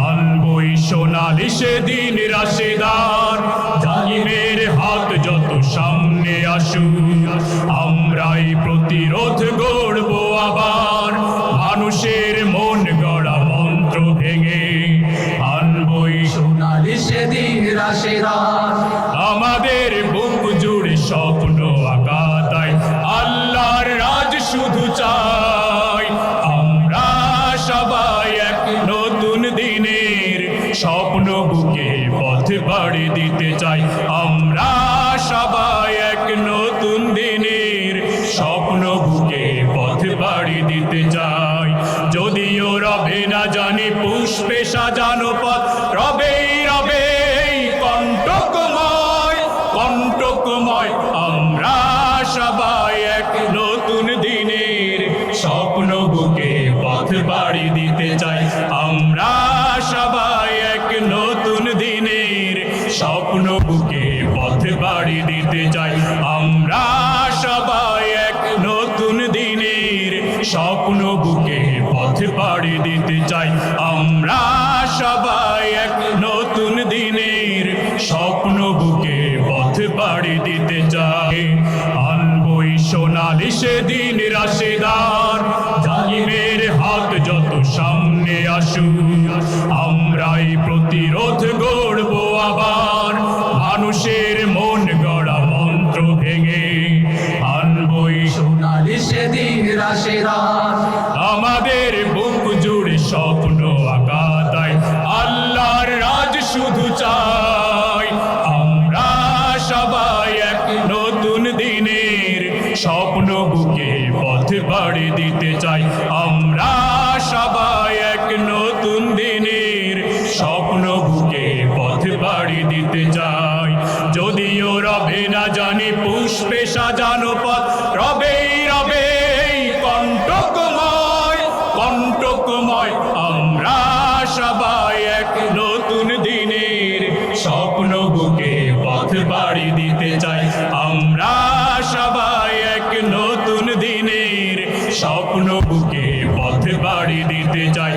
আনবই সোনালি সেদিন রাশেদার, জালিমের হাত যত সামনে আসুক, আমরাই প্রতিরোধ গড়ব আবার, মানুষের মন গড়া মন্ত্র ভেঙে আনবই সোনালি সেদিন রাশেদার। আমাদের বুক জুড়ে স্বপ্ন আঁকা, তাই আল্লাহর রাজ শুধু চাই। আমরা সবাই এক নতুন দিনের স্বপ্ন বুকে পথ বাড়ি দিতে চাই। আমরা সবাই এক নতুন দিনের স্বপ্ন বুকে পথ বাড়ি দিতে চাই। যদিও রবে না জানি পুষ্পে সাজানো পথ, রবেই রবে কণ্টকময় কণ্টকময়। আমরা সবাই এক নতুন দিনের স্বপ্ন বুকে পথ বাড়ি দিতে চাই। আমরা সবাই এক নতুন দিনের স্বপ্ন বুকে পথ বাড়ি দিতে চাই। আমরা সবাই এক নতুন দিনের স্বপ্ন বুকে পথ বাড়ি দিতে চাই। আমরা সবাই এক নতুন দিনের স্বপ্ন বুকে পথ বাড়ি দিতে চাই। আনবই সোনালি সেদিন রাশেদার, জালিমের হাত যত সামনে আসুক, আমরাই প্রতিরোধ গড়ব আবার, মানুষের মন গড়া মন্ত্র ভেঙে আনবই সোনালি সেদিন রাশেদার। আমাদের বুক জুড়ে স্বপ্ন আঁকা, তাই আল্লাহর রাজ শুধু চাই। আমরা সবাই এক নতুন দিনের স্বপ্ন বুকে পথ বাড়ি দিতে চাই। আমরা সবাই এক নতুন দিনের স্বপ্ন বুকে পথ বাড়ি দিতে চাই। যদিও রবে না জানি পুষ্পে সাজানো পথ, রবেই রবে কণ্টকময় কণ্টকময়। আমরা সবাই এক নতুন দিনের স্বপ্ন বুকে পথ বাড়ি দিতে চাই। আমরা সবাই এক নতুন দিনের স্বপ্ন বুকে পথ বাড়ি দিতে চাই।